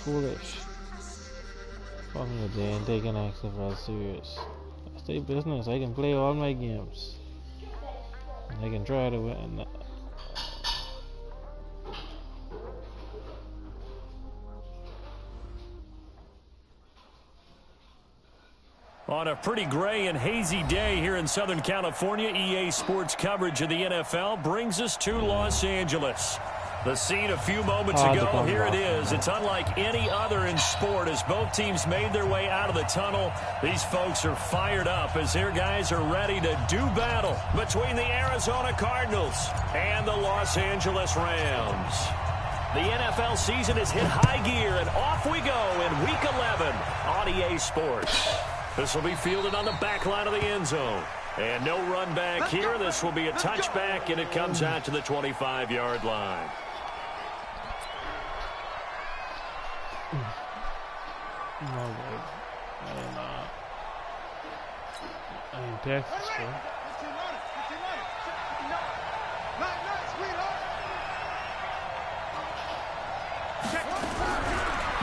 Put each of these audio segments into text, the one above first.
foolish. Fuck me, they ain't taking XFL serious. That's their business. I can play all my games. And I can try to win. On a pretty gray and hazy day here in Southern California, EA Sports coverage of the NFL brings us to Los Angeles. The scene a few moments ago, here it is. It's unlike any other in sport as both teams made their way out of the tunnel. These folks are fired up as their guys are ready to do battle between the Arizona Cardinals and the Los Angeles Rams. The NFL season has hit high gear, and off we go in Week 11 on EA Sports. This will be fielded on the back line of the end zone. And no run back here. This will be a touchback, and it comes out to the 25-yard line. No way. I ain't Texas, bro.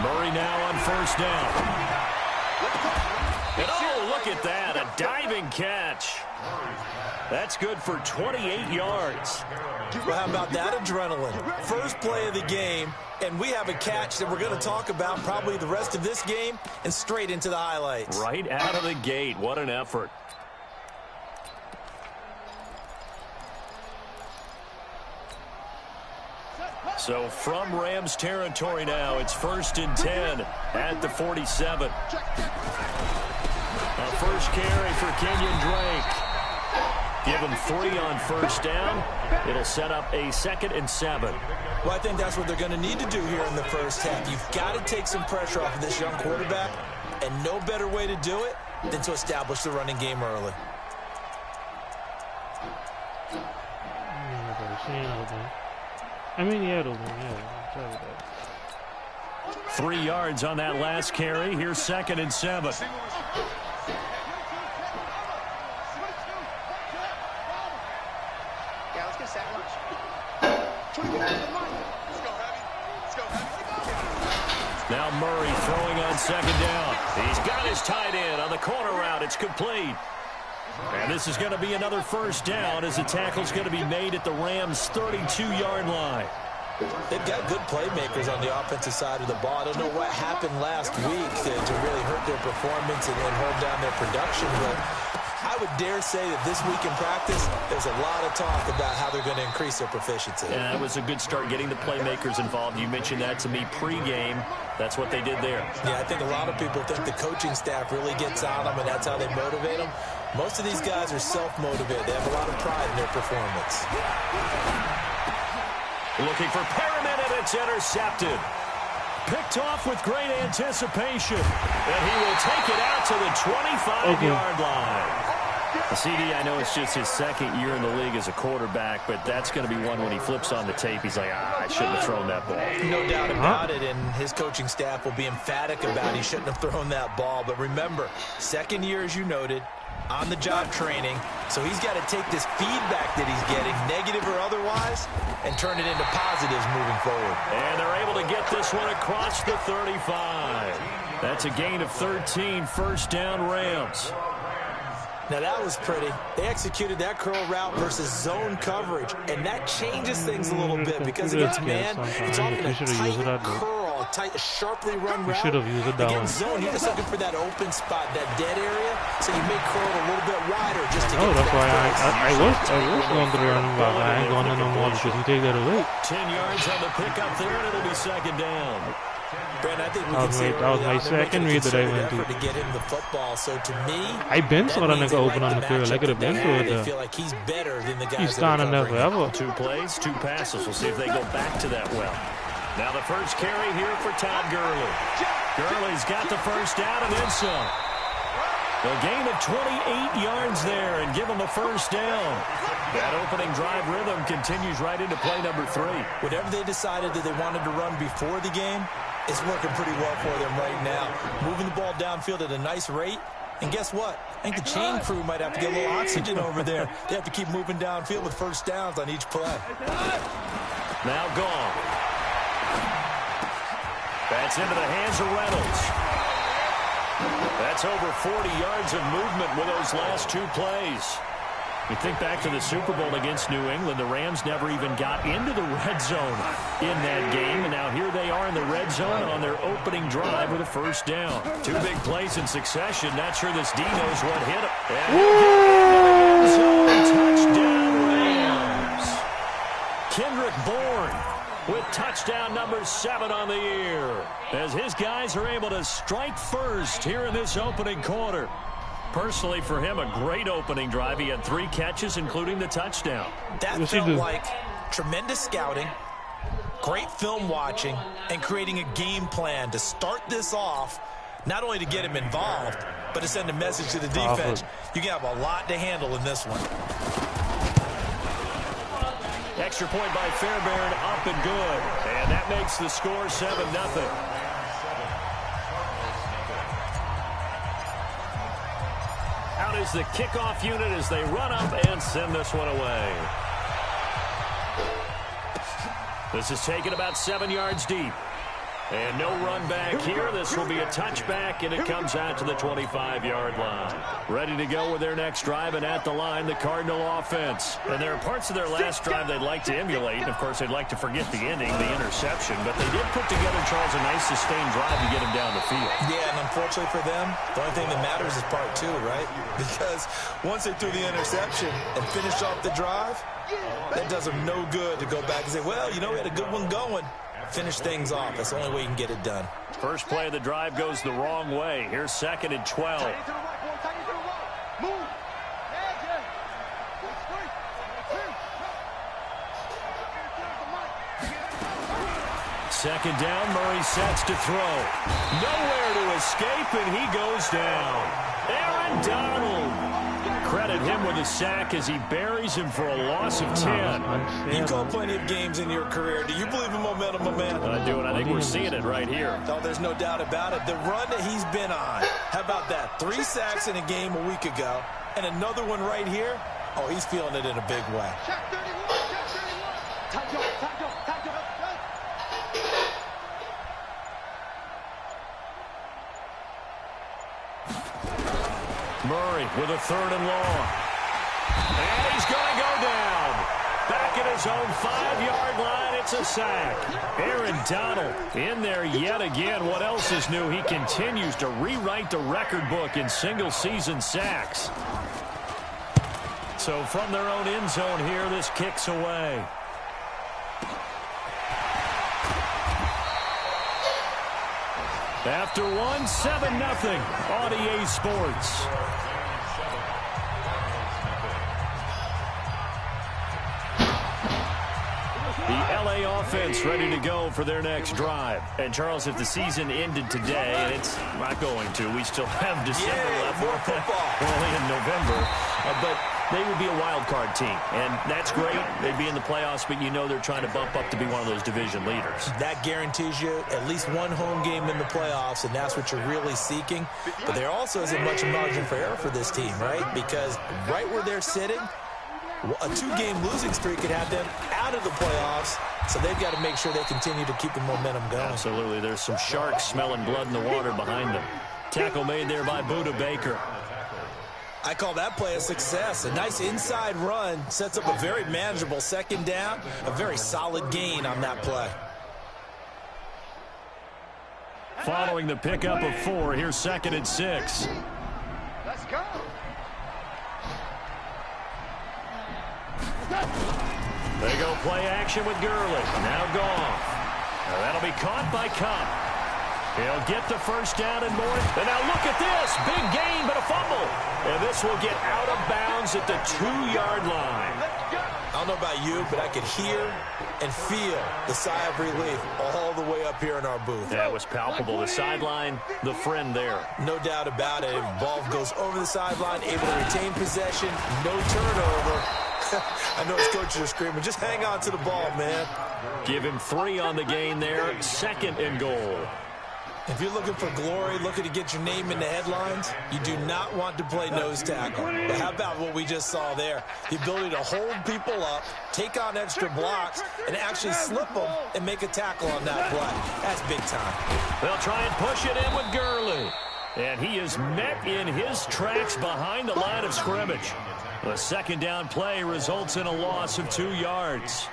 Murray now on first down. And oh, look at that, a diving catch. That's good for 28 yards. Well, how about that adrenaline? First play of the game, and we have a catch that we're going to talk about probably the rest of this game and straight into the highlights. Right out of the gate, what an effort. So from Rams territory now, it's 1st and 10 at the 47. A first carry for Kenyon Drake. Give him 3 on first down. It'll set up a 2nd and 7. Well, I think that's what they're going to need to do here in the first half. You've got to take some pressure off of this young quarterback, and no better way to do it than to establish the running game early. I mean, yeah, it'll be, yeah. 3 yards on that last carry. Here's 2nd and 7. Now Murray throwing on 2nd down. He's got his tight end on the corner route. It's complete. And this is going to be another first down as the tackle's going to be made at the Rams' 32-yard line. They've got good playmakers on the offensive side of the ball. I don't know what happened last week to really hurt their performance and hold down their production, but I would dare say that this week in practice, there's a lot of talk about how they're going to increase their proficiency. Yeah, that was a good start getting the playmakers involved. You mentioned that to me pregame. That's what they did there. Yeah, I think a lot of people think the coaching staff really gets on them, and that's how they motivate them. Most of these guys are self-motivated. They have a lot of pride in their performance. Looking for Perriman, and it's intercepted. Picked off with great anticipation. And he will take it out to the 25-yard line. The CD, I know it's just his 2nd year in the league as a quarterback, but that's going to be one when he flips on the tape. He's like, I shouldn't have thrown that ball. No doubt about it, and his coaching staff will be emphatic about he shouldn't have thrown that ball. But remember, 2nd year, as you noted, on-the-job training, so he's got to take this feedback that he's getting, negative or otherwise, and turn it into positives moving forward. And they're able to get this one across the 35. That's a gain of 13, first down Rams. Now, that was pretty. They executed that curl route versus zone coverage, and that changes things a little bit because against man, it's often a tight curl, a tight, sharply run route. Should have used it down. Against zone, you're just looking for that open spot, that dead area, so you may curl it a little bit wider just to get that's why I was going to the running back. I ain't going to no more because you take that away. 10 yards on the pickup there, and it'll be 2nd down. Brent, I think we can say that was my second read that I went to. Get him the football. So to me, I been saw that nigga open on the field. I could have been to it. They feel like he's better than the guys. He's standing there forever. 2 plays, 2 passes. We'll see if they go back to that well. Now the first carry here for Todd Gurley. Gurley's got the first down and then some. A gain of 28 yards there and give him a first down. That opening drive rhythm continues right into play number 3. Whatever they decided that they wanted to run before the game, it's working pretty well for them right now. Moving the ball downfield at a nice rate. And guess what? I think the chain crew might have to get a little oxygen over there. They have to keep moving downfield with first downs on each play. Now gone. That's into the hands of Reynolds. That's over 40 yards of movement with those last 2 plays. You think back to the Super Bowl against New England, the Rams never even got into the red zone in that game, and now here they are in the red zone on their opening drive with a first down. 2 big plays in succession. Not sure this D knows what hit him. And touchdown Rams. Kendrick Bourne with touchdown number 7 on the year, as his guys are able to strike first here in this opening quarter. Personally, for him, a great opening drive. He had 3 catches, including the touchdown. That felt like tremendous scouting, great film watching, and creating a game plan to start this off, not only to get him involved, but to send a message to the defense. You can have a lot to handle in this one. Extra point by Fairbairn, up and good. And that makes the score 7-0. Out is the kickoff unit as they run up and send this one away. This is taken about 7 yards deep. And no run back here. This will be a touchback, and it comes out to the 25-yard line. Ready to go with their next drive, and at the line, the Cardinal offense. And there are parts of their last drive they'd like to emulate. And, of course, they'd like to forget the ending, the interception. But they did put together, Charles, a nice sustained drive to get him down the field. Yeah, and unfortunately for them, the only thing that matters is part 2, right? Because once they threw the interception and finished off the drive, that does them no good to go back and say, well, you know, we had a good one going. Finish things off. That's the only way you can get it done. First play of the drive goes the wrong way. Here's 2nd and 12. Second down, Murray sets to throw. Nowhere to escape, and he goes down. Aaron Donald. Credit him with a sack as he buries him for a loss of 10. You've called plenty of games in your career. Do you believe in momentum, my man? I do, and I think we're seeing it right here. Oh, there's no doubt about it. The run that he's been on. How about that? 3 sacks in a game a week ago, and another one right here. Oh, he's feeling it in a big way. Murray with a 3rd and long. And he's going to go down. Back at his own 5-yard line, it's a sack. Aaron Donald in there yet again. What else is new? He continues to rewrite the record book in single-season sacks. So from their own end zone here, this kicks away. After 1, 7-0 on EA Sports. The LA offense ready to go for their next drive. And, Charles, if the season ended today, and it's not going to, we still have December left. More football. We're only in November. But they would be a wild card team, and that's great. They'd be in the playoffs, but you know they're trying to bump up to be one of those division leaders. That guarantees you at least one home game in the playoffs, and that's what you're really seeking. But there also isn't much margin for error for this team, right? Because right where they're sitting, a 2-game losing streak could have them out of the playoffs, so they've got to make sure they continue to keep the momentum going. Absolutely. There's some sharks smelling blood in the water behind them. Tackle made there by Budda Baker. I call that play a success. A nice inside run sets up a very manageable 2nd down, a very solid gain on that play. Following the pickup of 4, here's 2nd and 6. Let's go. They go play action with Gurley. Now gone. Now that'll be caught by Cup. He'll get the first down and more. And now look at this. Big gain, but a fumble. And this will get out of bounds at the 2-yard line. I don't know about you, but I could hear and feel the sigh of relief all the way up here in our booth. That was palpable. The sideline, the friend there. No doubt about it. Ball goes over the sideline, able to retain possession, no turnover. I know his coaches are screaming, just hang on to the ball, man. Give him 3 on the gain there. 2nd and goal. If you're looking for glory, looking to get your name in the headlines, you do not want to play nose tackle. But how about what we just saw there? The ability to hold people up, take on extra blocks, and actually slip them and make a tackle on that play. That's big time. They'll try and push it in with Gurley. And he is met in his tracks behind the line of scrimmage. The second down play results in a loss of 2 yards.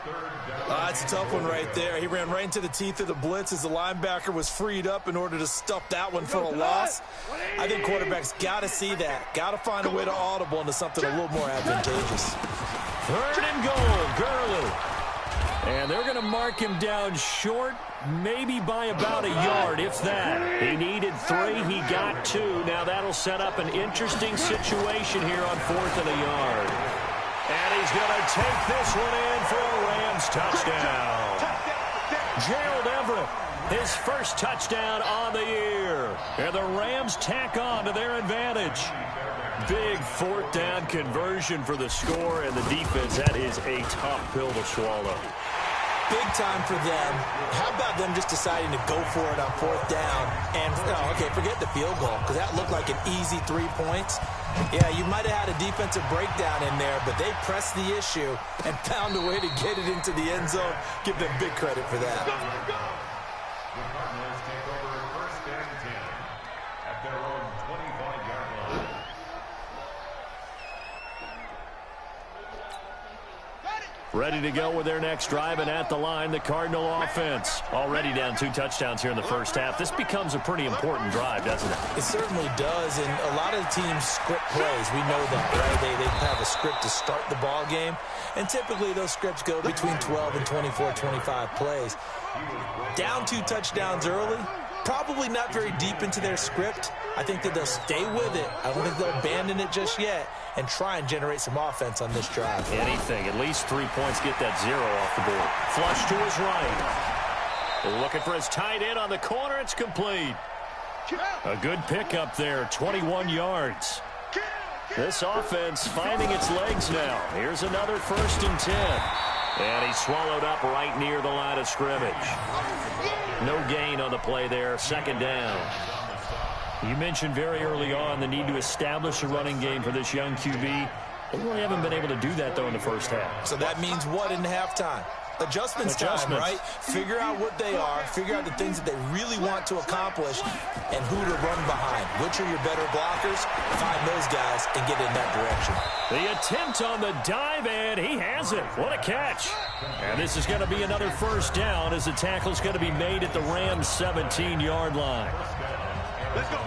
That's a tough one right there. He ran right into the teeth of the blitz as the linebacker was freed up in order to stuff that one for a loss. I think quarterbacks got to see that. Got to find a way to audible into something a little more advantageous. 3rd and goal, Gurley. And they're going to mark him down short, maybe by about a yard, if that. He needed 3. He got 2. Now that'll set up an interesting situation here on 4th and a yard. And he's going to take this one in for a Rams touchdown. Gerald Everett, his first touchdown on the year. And the Rams tack on to their advantage. Big 4th down conversion for the score, and the defense, that is a tough pill to swallow. Big time for them. How about them just deciding to go for it on 4th down? And, okay, forget the field goal, because that looked like an easy 3 points. Yeah, you might have had a defensive breakdown in there, but they pressed the issue and found a way to get it into the end zone. Give them big credit for that. Ready to go with their next drive, and at the line, the Cardinal offense. Already down 2 touchdowns here in the first half. This becomes a pretty important drive, doesn't it? It certainly does, and a lot of the teams script plays. We know that, right? They have a script to start the ball game, and typically those scripts go between 12 and 24, 25 plays. Down 2 touchdowns early, probably not very deep into their script. I think that they'll stay with it. I don't think they'll abandon it just yet and try and generate some offense on this drive. Anything. At least 3 points, get that 0 off the board. Flush to his right. Looking for his tight end on the corner. It's complete. A good pickup there, 21 yards. This offense finding its legs now. Here's another 1st and 10. And he's swallowed up right near the line of scrimmage. No gain on the play there. 2nd down. You mentioned very early on the need to establish a running game for this young QB. They really haven't been able to do that, though, in the first half. So that means what in halftime? Adjustments time, right? Figure out what they are, figure out the things that they really want to accomplish, and who to run behind. Which are your better blockers? Find those guys and get in that direction. The attempt on the dive, and he has it. What a catch. And this is going to be another 1st down as the tackle's going to be made at the Rams' 17-yard line. Let's go.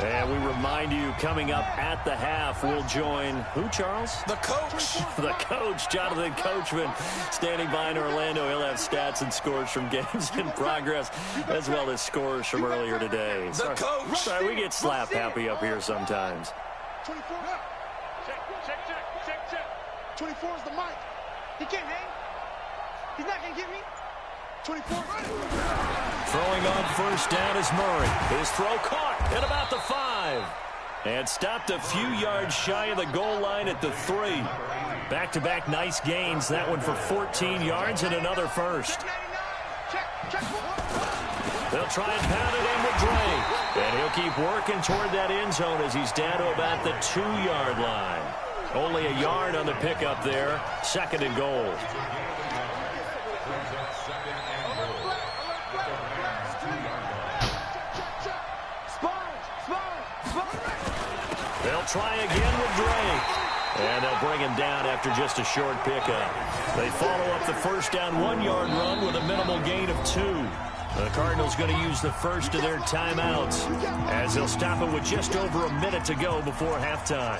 And we remind you, coming up at the half, we'll join who, Charles? The coach. The coach, Jonathan Coachman, standing by in Orlando. He'll have stats and scores from games in progress, as well as scores from earlier today. The coach. Sorry, we get slap happy up here sometimes. 24. Check. 24 is the mic. He can't hang. He's not going to get me. 24. Throwing on 1st down is Murray. His throw caught at about the 5. And stopped a few yards shy of the goal line at the 3. Back-to-back nice gains. That one for 14 yards and another 1st. They'll try and pound it in with Drake. And he'll keep working toward that end zone as he's down to about the 2-yard line. Only a yard on the pickup there. 2nd and goal. They'll try again with Drake. And they'll bring him down after just a short pickup. They follow up the 1st down 1-yard run with a minimal gain of 2. The Cardinals going to use the first of their timeouts as they'll stop it with just over a minute to go before halftime.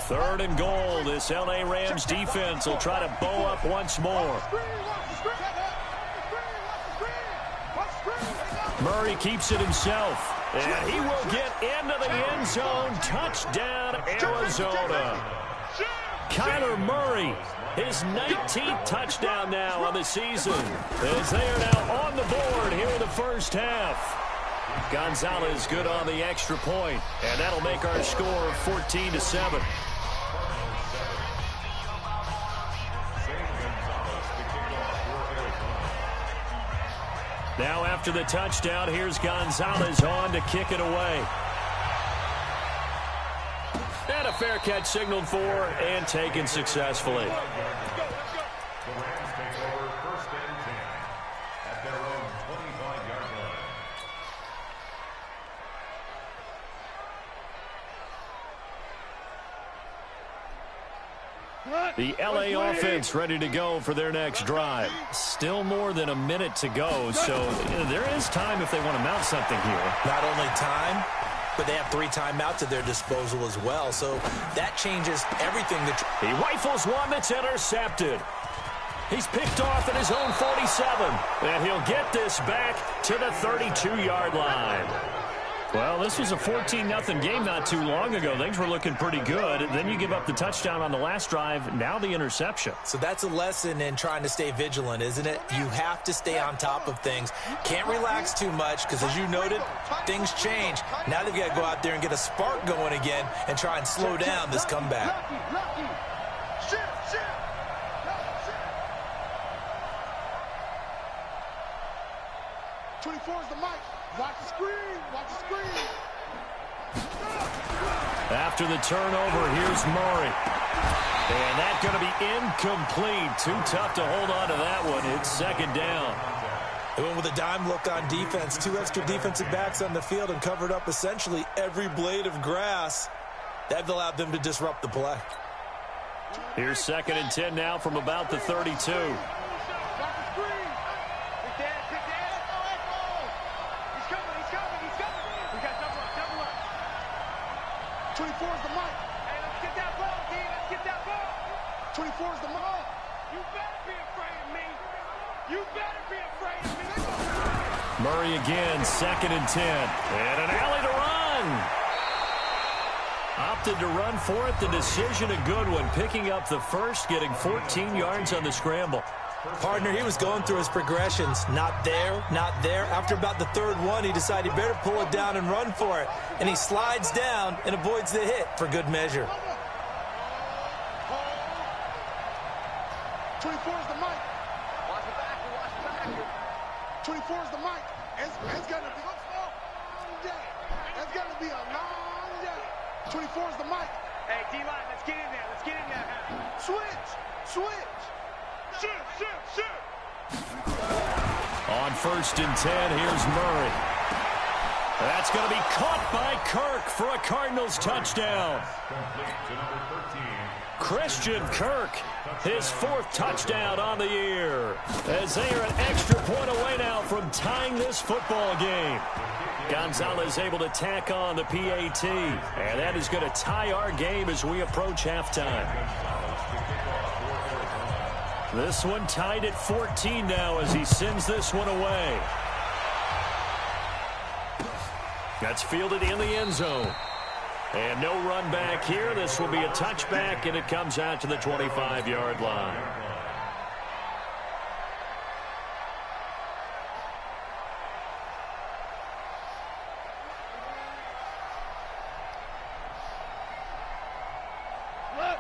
Third and goal. This L.A. Rams defense will try to bow up once more. Murray keeps it himself. And he will get into the end zone. Touchdown, Arizona. Kyler Murray, his 19th touchdown now on the season, as they are now on the board here in the first half. Gonzalez good on the extra point, and that'll make our score 14-7. Now after the touchdown, here's Gonzalez on to kick it away. And a fair catch signaled for and taken successfully. The LA offense ready to go for their next drive. Still more than a minute to go, so there is time if they want to mount something here. Not only time, but they have 3 timeouts at their disposal as well, so that changes everything. He rifles one that's intercepted. He's picked off at his own 47, and he'll get this back to the 32-yard line. Well, this was a 14-0 game not too long ago. Things were looking pretty good. Then you give up the touchdown on the last drive, now the interception. So that's a lesson in trying to stay vigilant, isn't it? You have to stay on top of things. Can't relax too much because, as you noted, things change. Now they've got to go out there and get a spark going again and try and slow down this comeback. 24 is the mic. Watch the screen. Watch the screen. After the turnover, here's Murray. And that's going to be incomplete. Too tough to hold on to that one. It's second down. They went with a dime look on defense. 2 extra defensive backs on the field and covered up essentially every blade of grass. That allowed them to disrupt the play. Here's 2nd and 10 now from about the 32. 24 is the mic. Hey, let's get that ball, D. Let's get that ball. 24 is the mic. You better be afraid of me. You better be afraid of me. Murray again, 2nd and 10. And an alley to run. Opted to run for it. The decision a good one. Picking up the first, getting 14 yards on the scramble. Partner, he was going through his progressions. Not there, not there. After about the 3rd one, he decided he better pull it down and run for it. And he slides down and avoids the hit for good measure. 24 is the mic. Watch the back. Watch the back. 24 is the mic. It's going to be a long day. It's going to be a long day. 24 is the mic. Hey, D-line, let's get in there. Let's get in there. Switch. Shoot. On 1st and 10, here's Murray. That's going to be caught by Kirk for a Cardinals touchdown. Christian Kirk, his 4th touchdown on the year. As they are an extra point away now from tying this football game. Gonzalez able to tack on the PAT. And that is going to tie our game as we approach halftime. This one tied at 14 now as he sends this one away. That's fielded in the end zone. And no run back here. This will be a touchback, and it comes out to the 25-yard line.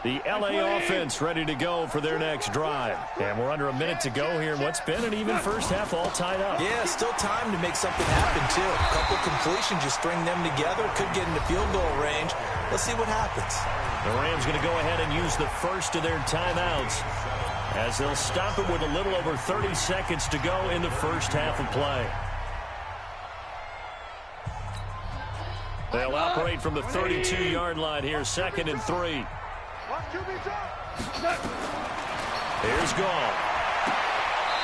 The LA offense ready to go for their next drive. And we're under a minute to go here in what's been an even first half, all tied up. Yeah, still time to make something happen, too. A couple completions, just string them together. Could get into field goal range. Let's see what happens. The Rams going to go ahead and use the first of their timeouts as they'll stop it with a little over 30 seconds to go in the first half of play. They'll operate from the 32-yard line here, 2nd and 3. Here's Gall.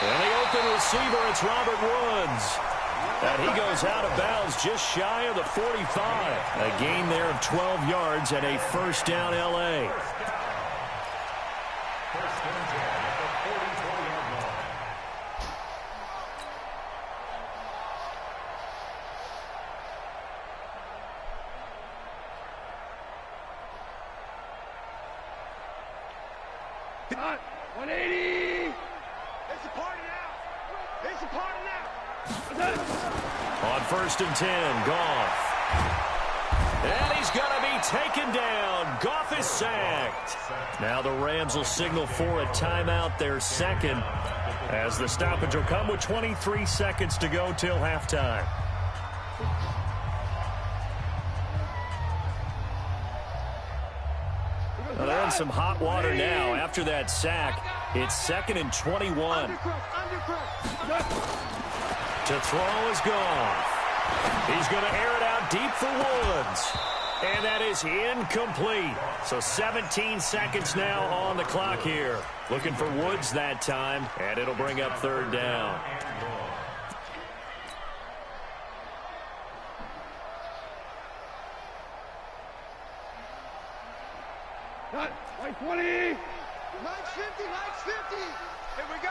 And the open receiver, it's Robert Woods. And he goes out of bounds just shy of the 45. A gain there of 12 yards and a first down LA. On 1st and 10, Goff. And he's going to be taken down. Goff is sacked. Now the Rams will signal for a timeout, their second, as the stoppage will come with 23 seconds to go till halftime. Well, they're in some hot water now after that sack. It's 2nd and 21. To throw is Goff. He's going to air it out deep for Woods. And that is incomplete. So 17 seconds now on the clock here. Looking for Woods that time, and it'll bring up 3rd down. Like 20. 950, 950. Here we go.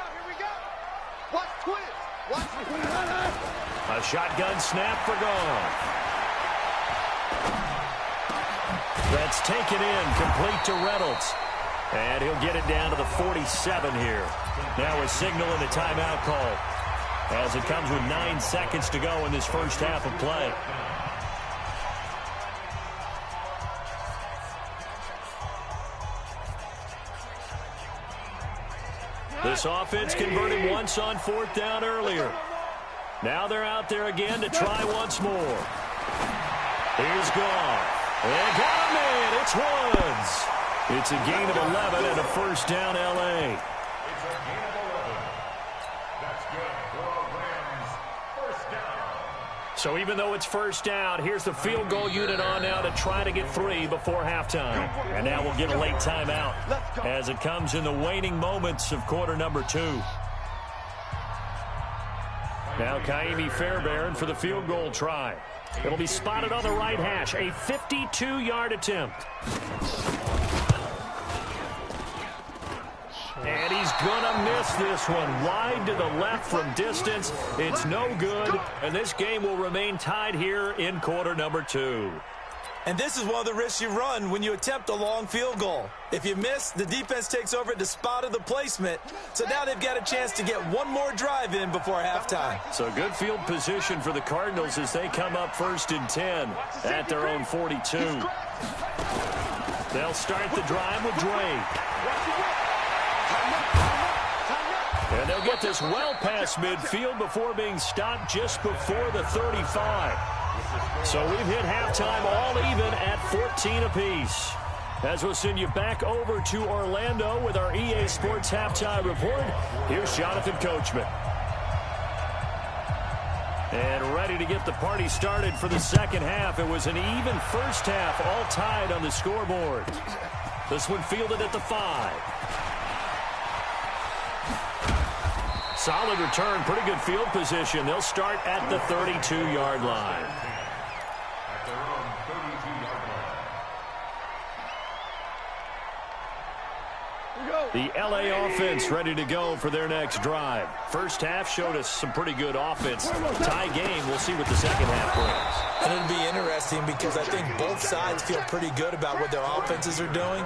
Watch twist. Watch A shotgun snap for Goff. That's taken in, complete to Reynolds. And he'll get it down to the 47 here. Now a signal and a timeout call, as it comes with 9 seconds to go in this first half of play. This offense converted once on 4th down earlier. Now they're out there again to try once more. Here's Goff. And got him in. It's Woods. It's a gain of 11 and a 1st down, L.A. It's a gain of 11. That's good for a Rams 1st down. So even though it's 1st down, here's the field goal unit on now to try to get 3 before halftime. And now we'll get a late timeout as it comes in the waning moments of quarter number 2. Now Kaimi Fairbairn for the field goal try. It'll be spotted on the right hash. A 52-yard attempt. And he's going to miss this one. Wide to the left from distance. It's no good. And this game will remain tied here in quarter number 2. And this is one of the risks you run when you attempt a long field goal. If you miss, the defense takes over at the spot of the placement. So now they've got a chance to get one more drive in before halftime. So good field position for the Cardinals as they come up 1st and 10 at their own 42. They'll start the drive with Drake. And they'll get this well past midfield before being stopped just before the 35. So we've hit halftime all even at 14 apiece. As we'll send you back over to Orlando with our EA Sports Halftime Report, here's Jonathan Coachman. And ready to get the party started for the second half. It was an even first half, all tied on the scoreboard. This one fielded at the 5. Solid return, pretty good field position. They'll start at the 32-yard line. The L.A. offense ready to go for their next drive. First half showed us some pretty good offense. Tie game, we'll see what the second half brings. And it'll be interesting because I think both sides feel pretty good about what their offenses are doing.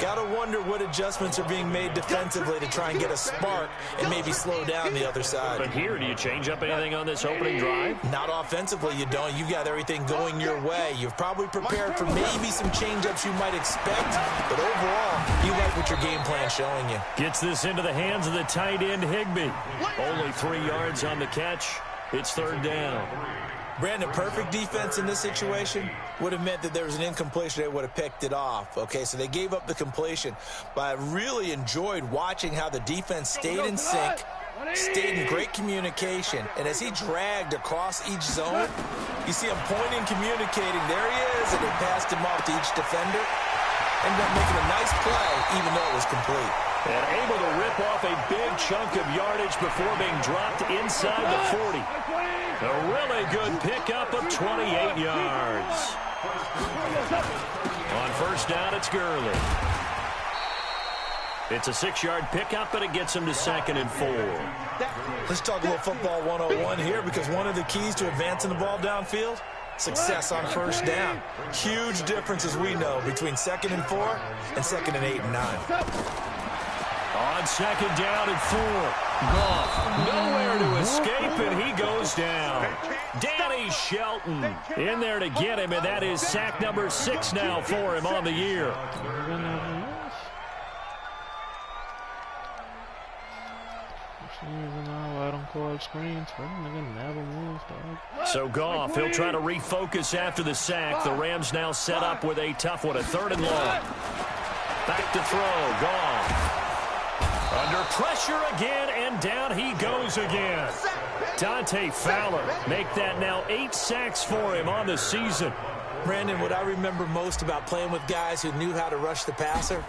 Got to wonder what adjustments are being made defensively to try and get a spark and maybe slow down the other side. But here, do you change up anything on this opening drive? Not offensively, you don't. You've got everything going your way. You've probably prepared for maybe some change-ups you might expect, but overall, you like what your game plan's showing you. Gets this into the hands of the tight end, Higbee. Only 3 yards on the catch. It's 3rd down. Brandon, perfect defense in this situation would have meant that there was an incompletion. They would have picked it off. Okay, so they gave up the completion. But I really enjoyed watching how the defense stayed in sync, stayed in great communication. And as he dragged across each zone, you see him pointing, communicating. There he is, and he passed him off to each defender. Ended up making a nice play, even though it was complete. And able to rip off a big chunk of yardage before being dropped inside the 40. A really good pickup of 28 yards. On 1st down, it's Gurley. It's a 6-yard pickup, but it gets him to 2nd and 4. Let's talk a little football 101 here, because one of the keys to advancing the ball downfield, success on 1st down. Huge difference, as we know, between 2nd and 4 and 2nd and 8 and 9. On 2nd down and 4. Goff, nowhere to escape, and he goes down. Danny Shelton in there to get him, and that is sack number 6 now for him on the year. So Goff, he'll try to refocus after the sack. The Rams now set up with a tough one, a 3rd and long. Back to throw, Goff. Under pressure again, and down he goes again. Dante Fowler make that now 8 sacks for him on the season. Brandon, what I remember most about playing with guys who knew how to rush the passer,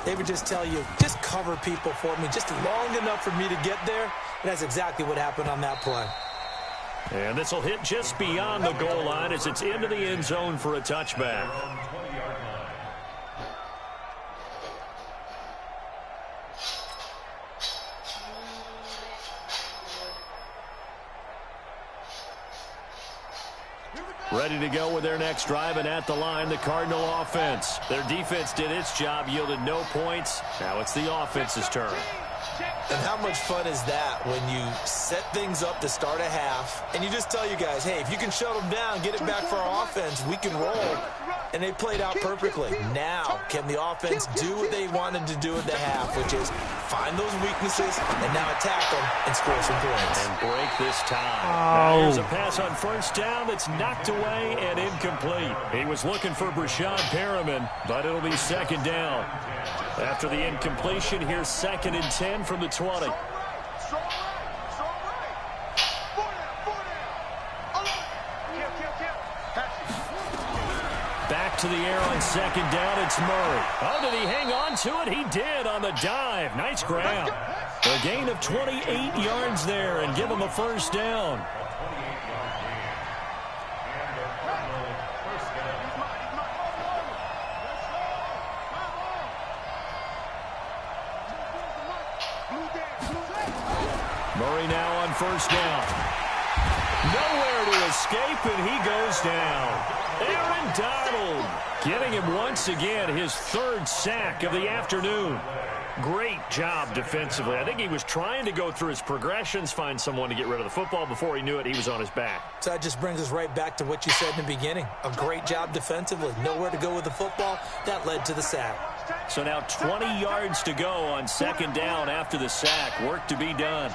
they would just tell you, just cover people for me, just long enough for me to get there. And that's exactly what happened on that play. And this will hit just beyond the goal line as it's into the end zone for a touchback. Ready to go with their next drive, and at the line, the Cardinal offense. Their defense did its job, yielded no points. Now it's the offense's turn. And how much fun is that when you set things up to start a half, and you just tell you guys, hey, if you can shut them down, get it back for our offense, we can roll. And they played out perfectly. Now, can the offense do what they wanted to do at the half, which is find those weaknesses and now attack them and score some points. And break this tie. Now here's a pass on 1st down that's knocked away and incomplete. He was looking for Brashad Perriman, but it'll be 2nd down. After the incompletion, here's 2nd and 10 from the 20. Back to the air on 2nd down, it's Murray. Oh, did he hang on to it? He did on the dive. Nice grab. A gain of 28 yards there and give him a 1st down. Murray now on 1st down. Nowhere to escape, and he goes down. Aaron Donald getting him once again his 3rd sack of the afternoon. Great job defensively. I think he was trying to go through his progressions, find someone to get rid of the football. Before he knew it, he was on his back. So that just brings us right back to what you said in the beginning. A great job defensively. Nowhere to go with the football. That led to the sack. So now 20 yards to go on 2nd down after the sack. Work to be done.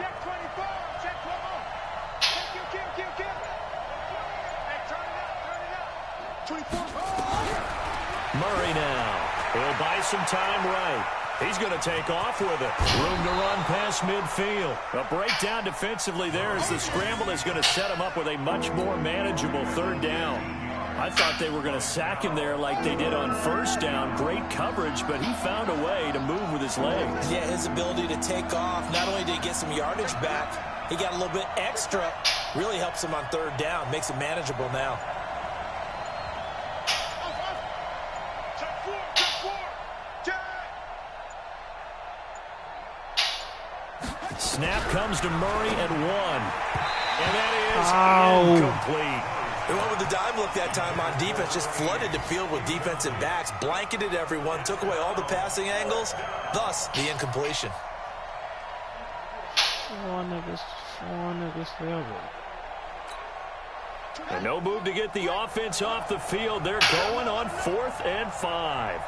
Murray now. He'll buy some time right. He's going to take off with it. Room to run past midfield. A breakdown defensively there as the scramble is going to set him up with a much more manageable 3rd down. I thought they were going to sack him there like they did on 1st down. Great coverage, but he found a way to move with his legs. Yeah, his ability to take off. Not only did he get some yardage back, he got a little bit extra. Really helps him on 3rd down. Makes it manageable now. Snap comes to Murray at 1. And that is incomplete. They went with the dime look that time on defense, just flooded the field with defensive backs, blanketed everyone, took away all the passing angles, thus the incompletion. And no move to get the offense off the field. They're going on 4th and 5.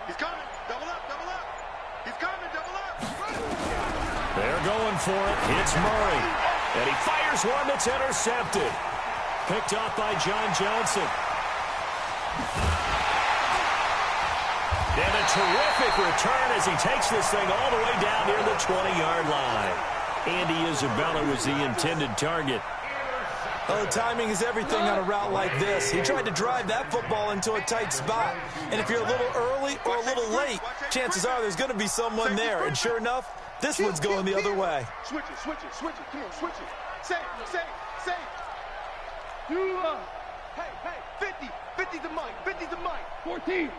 He's coming. Double up. He's coming. Double up. They're going for it. It's Murray. And he fires one that's intercepted. Picked off by John Johnson. And a terrific return as he takes this thing all the way down near the 20-yard line. Andy Isabella was the intended target. Oh, timing is everything on a route like this. He tried to drive that football into a tight spot. And if you're a little early or a little late, chances are there's going to be someone there. And sure enough, this one's going the other way. Switch it. Come on, switch it. Say. Hey, 50 the mic. 14.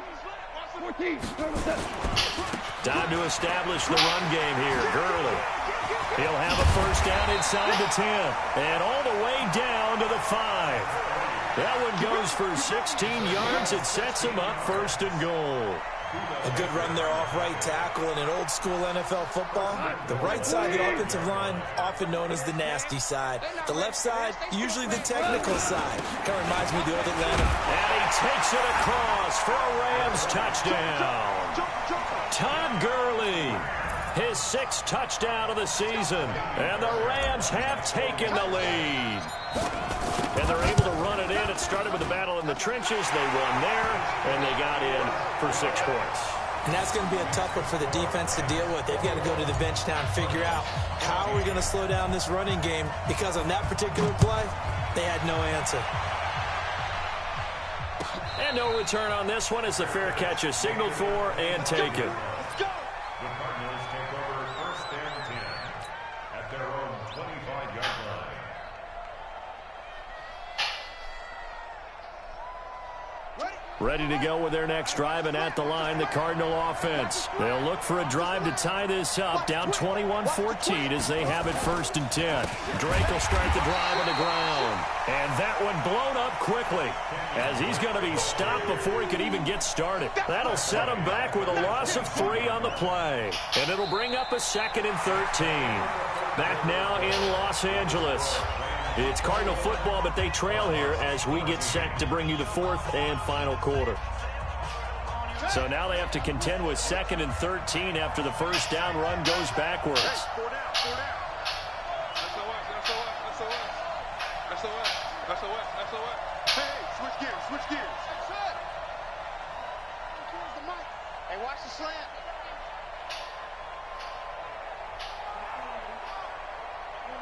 Time to establish the run game here. Gurley. He'll have a first down inside the 10. And all the way down to the 5. That one goes for 16 yards. It sets him up first and goal. A good run there off right tackle in an old-school NFL football. The right side of the offensive line, often known as the nasty side. The left side, usually the technical side. Kind of reminds me of the old Atlanta. And he takes it across for a Rams touchdown. Todd Gurley, his 6th touchdown of the season. And the Rams have taken the lead. And they're able to run it in. It started with a battle in the trenches. They won there, and they got in for 6 points. And that's going to be a tough one for the defense to deal with. They've got to go to the bench now and figure out how are we going to slow down this running game, because on that particular play, they had no answer. And no return on this one as the fair catch is signaled for and taken. The Cardinals take over first and 10 at their own 25-yard line. Ready to go with their next drive, and at the line, the Cardinal offense. They'll look for a drive to tie this up, down 21-14 as they have it first and 10. Drake will start the drive on the ground. And that one blown up quickly as he's going to be stopped before he could even get started. That'll set him back with a loss of 3 on the play. And it'll bring up a 2nd and 13. Back now in Los Angeles. It's Cardinal football, but they trail here as we get set to bring you the 4th and final quarter. So now they have to contend with 2nd and 13 after the first down run goes backwards. Hey, switch gears. Hey, watch the slant.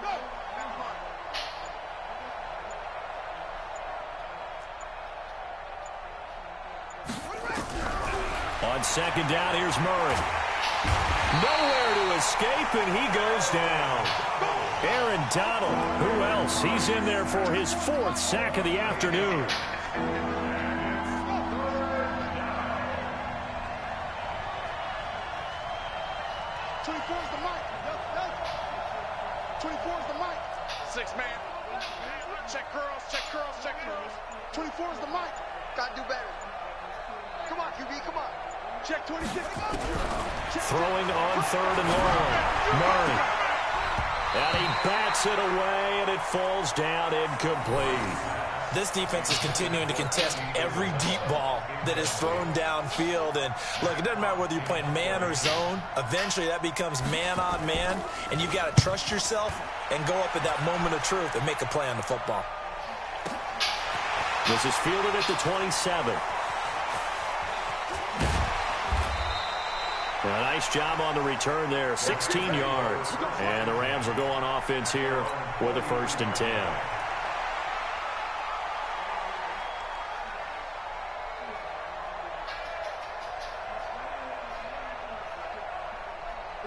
Go. On 2nd down, here's Murray. Nowhere to escape, and he goes down. Aaron Donald, who else? He's in there for his 4th sack of the afternoon. Six man. Check curls. 24 is the mic. Gotta do better. Come on, QB, come on. Check 26. Throwing on 3rd and long. Murray. And he bats it away, and it falls down incomplete. This defense is continuing to contest every deep ball that is thrown downfield. And look, it doesn't matter whether you're playing man or zone. Eventually, that becomes man on man, and you've got to trust yourself and go up at that moment of truth and make a play on the football. This is fielded at the 27. A nice job on the return there, 16 yards. And the Rams will go on offense here with a 1st and 10.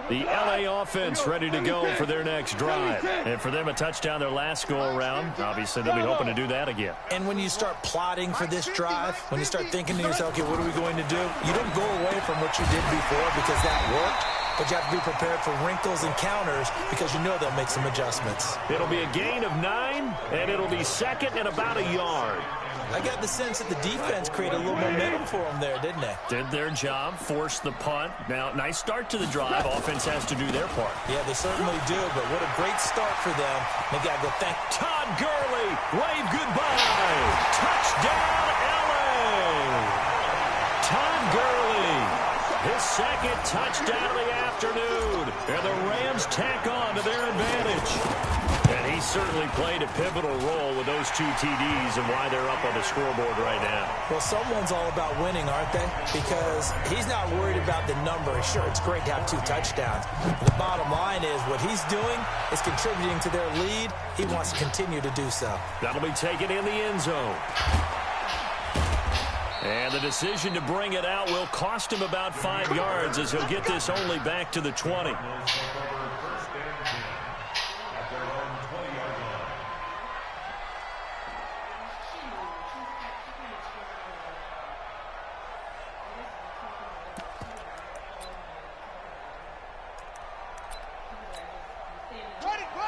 The LA offense ready to go for their next drive. And for them, a touchdown their last go-around. Obviously, they'll be hoping to do that again. And when you start plotting for this drive, when you start thinking to yourself, okay, what are we going to do? You don't go away from what you did before because that worked. But you have to be prepared for wrinkles and counters because you know they'll make some adjustments. It'll be a gain of 9, and it'll be 2nd and about a yard. I got the sense that the defense created a little momentum for them there, didn't they? Did their job, forced the punt. Now, nice start to the drive. Offense has to do their part. Yeah, they certainly do, but what a great start for them. They got to go thank Todd Gurley. Wave goodbye. Touchdown, LA. Todd Gurley. His 2nd touchdown of the afternoon. And the Rams tack on to their advantage. And he certainly played a pivotal role with those 2 TDs and why they're up on the scoreboard right now. Well, someone's all about winning, aren't they? Because he's not worried about the number. Sure, it's great to have 2 touchdowns. But the bottom line is what he's doing is contributing to their lead. He wants to continue to do so. That'll be taken in the end zone. And the decision to bring it out will cost him about 5 yards as he'll get this only back to the 20.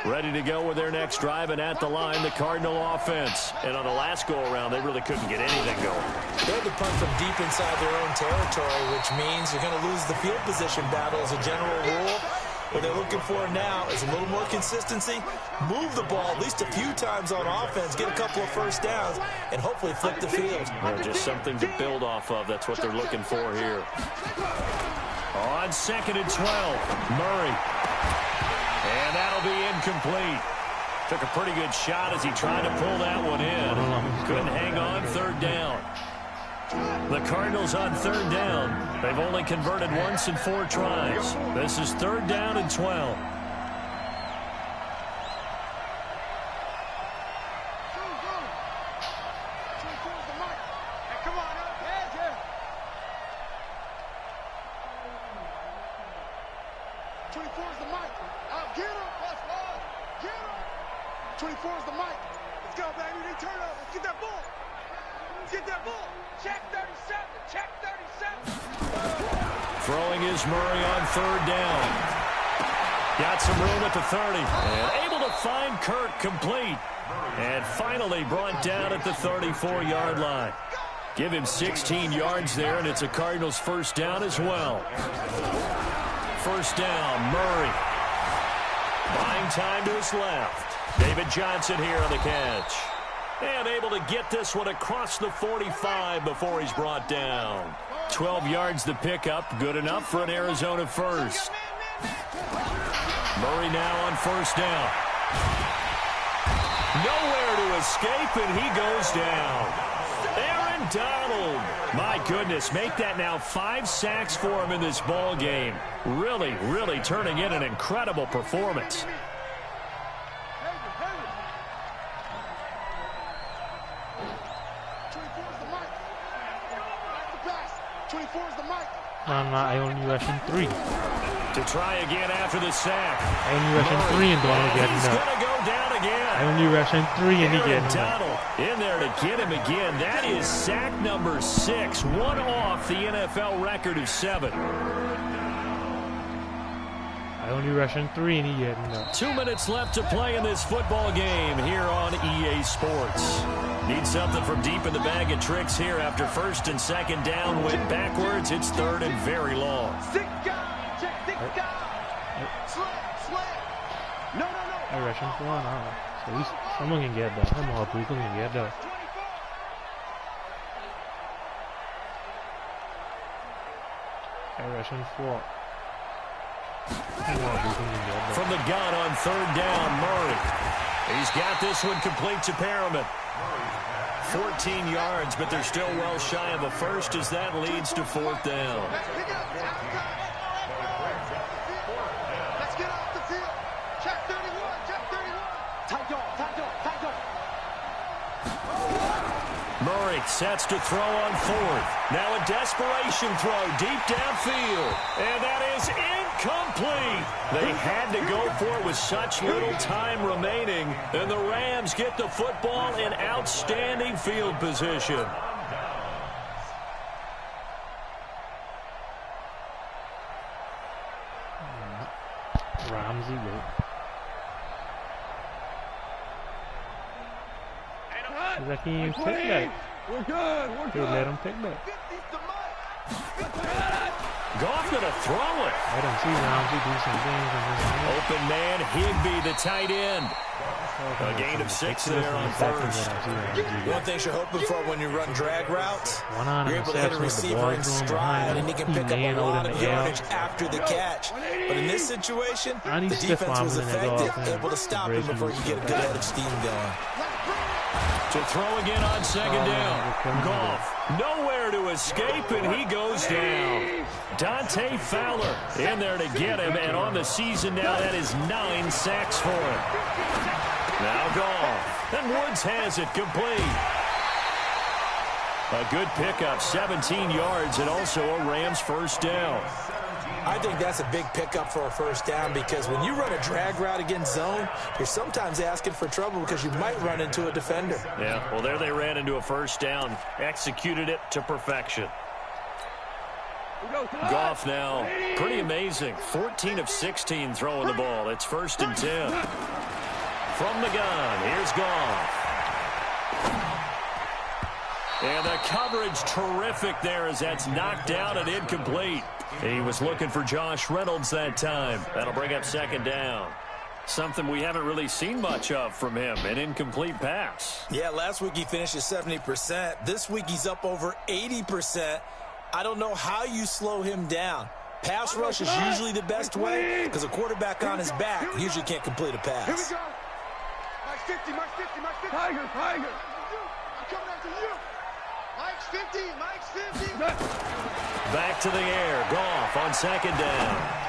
Ready to go with their next drive, and at the line, the Cardinal offense. And on the last go-around, they really couldn't get anything going. They had to punt from deep inside their own territory, which means you're going to lose the field position battle as a general rule. What they're looking for now is a little more consistency, move the ball at least a few times on offense, get a couple of first downs, and hopefully flip the field. Well, just something to build off of. That's what they're looking for here. On 2nd and 12, Murray. And that'll be incomplete. Took a pretty good shot as he tried to pull that one in. Couldn't hang on, 3rd down. The Cardinals on 3rd down. They've only converted once in 4 tries. This is 3rd down and 12. Throwing is Murray on 3rd down. Got some room at the 30. And able to find Kirk complete. And finally brought down at the 34-yard line. Give him 16 yards there, and it's a Cardinals 1st down as well. 1st down, Murray. Buying time to his left. David Johnson here on the catch. And able to get this one across the 45 before he's brought down. 12 yards the pickup, good enough for an Arizona 1st. Murray now on 1st down. Nowhere to escape, and he goes down. Aaron Donald. My goodness, make that now 5 sacks for him in this ball game. Really, really turning in an incredible performance. I only rushing 3. To try again after the sack. I only rushing 3 and Donald getting He's up. going to go down again. I only rushing 3 and he getting up. Donald in there to get him again. That is sack number 6. One off the NFL record of 7. I only rushing 3 and he getting up. 2 minutes left to play in this football game here on EA Sports. Need something from deep in the bag of tricks here after 1st and 2nd down. Went backwards. It's 3rd and very long. I rushing 4 now. So at least someone can get that. I'm all people can get that. I rushing 4. From the gun on 3rd down, Murray. He's got this one complete to Perriman. 14 yards, but they're still well shy of a 1st as that leads to 4th down. Let's get off the field. Check 31, check 31. Tight dog. Murray sets to throw on 4th. Now a desperation throw deep downfield. And that is incomplete. They had to go for it with such little time remaining. And the Rams get the football in outstanding field position. Ramsey, go. Like he ain't take that. We're good. Let him take that. Goff gonna throw it. I don't see Ramsey do some things in this game. Open man, Higbee, the tight end. A gain of 6 there on 1st. One thing you're hoping for when you run drag routes, One-on you're able to hit a receiver in stride, and he can pick up a lot of yardage after the catch. But in this situation, the defense was effective, able to stop him before you get a good head of steam going. To throw again on 2nd down. Goff nowhere to escape, and he goes down. Dante Fowler in there to get him, and on the season now, that is 9 sacks for him. Now Goff, and Woods has it complete. A good pickup, 17 yards, and also a Rams 1st down. I think that's a big pickup for a 1st down because when you run a drag route against zone, you're sometimes asking for trouble because you might run into a defender. Yeah, well, there they ran into a 1st down, executed it to perfection. Goff now, pretty amazing. 14 of 16 throwing the ball. It's 1st and 10. from the gun. Here's Goff. And the coverage terrific there as that's knocked down and incomplete. He was looking for Josh Reynolds that time. That'll bring up second down. Something we haven't really seen much of from him, an incomplete pass. Yeah, last week he finished at 70%. This week he's up over 80%. I don't know how you slow him down. Pass rush is usually the best way because a quarterback on his back usually can't complete a pass. Here we go. Mike's 50, Mike's 50, Mike's 50. Tiger. I'm coming after you. Mike's 50, Mike's 50. Back to the air. Goff on second down.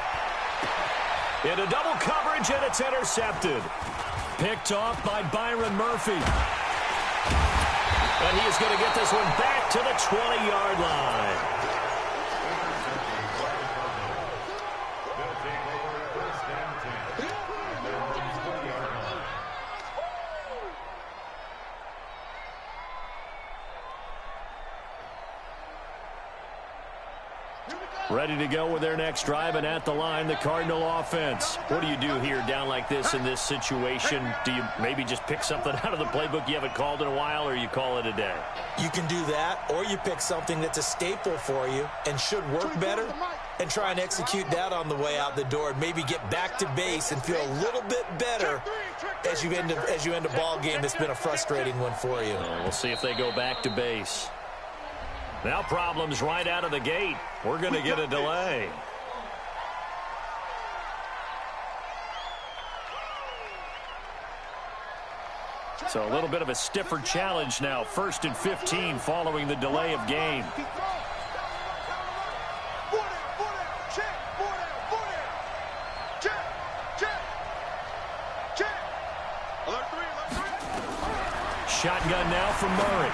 Into double coverage, and it's intercepted. Picked off by Byron Murphy. And he is going to get this one back to the 20-yard line. Ready to go with their next drive, and at the line, the Cardinal offense. What do you do here down like this in this situation? Do you maybe just pick something out of the playbook you haven't called in a while, or you call it a day? You can do that, or you pick something that's a staple for you and should work better and try and execute that on the way out the door and maybe get back to base and feel a little bit better as you end a ball game that's been a frustrating one for you. We'll see if they go back to base. Now problems right out of the gate. We're going to get a delay. So a little bit of a stiffer challenge now. 1st and 15 following the delay of game. Shotgun now from Murray.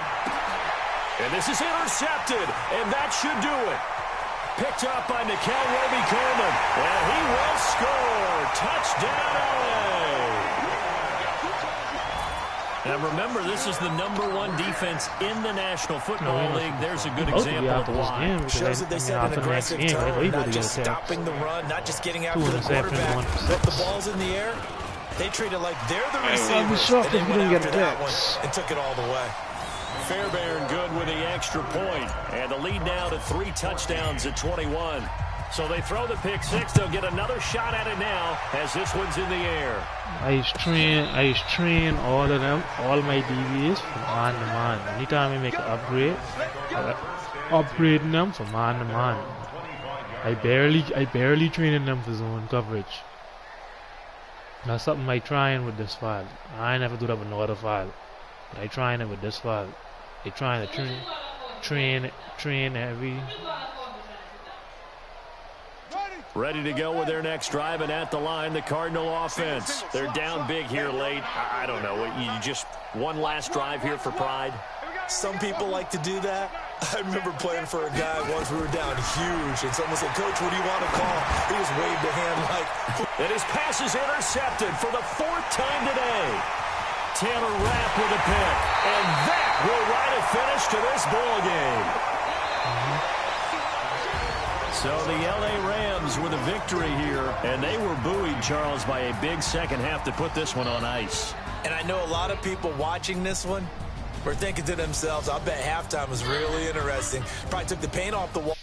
And this is intercepted, and that should do it. Picked up by Nikel Roby-Coleman, and he will score. Touchdown, LA. And remember, this is the #1 defense in the National Football League. There's a good example of why. Shows that they set an aggressive tone, not just stopping the run, not just getting after the quarterback, but the ball's in the air. They treat it like they're the receivers, and they went after that one and took it all the way. Fairbairn good with the extra point, and the lead now to 3 touchdowns at 21. So they throw the pick six. They'll get another shot at it now as this one's in the air. I used to train all of them, all my DBs from man to man. Anytime I make an upgrade, upgrading them from man to man. I barely training them for zone coverage. That's something I trying with this file. I never do that with no other file. But I trying it with this file. I trying to train every. Ready to go with their next drive, and at the line, the Cardinal offense. They're down big here late. I don't know. You just one last drive here for pride? Some people like to do that. I remember playing for a guy once. We were down huge, and someone said, "Coach, what do you want to call?" He just waved a hand like... And his pass is intercepted for the 4th time today. Taylor Rapp with a pick, and that will write a finish to this ball game. So the L.A. Rams with a victory here, and they were buoyed, Charles, by a big second half to put this one on ice. And I know a lot of people watching this one were thinking to themselves, I bet halftime was really interesting. Probably took the paint off the wall.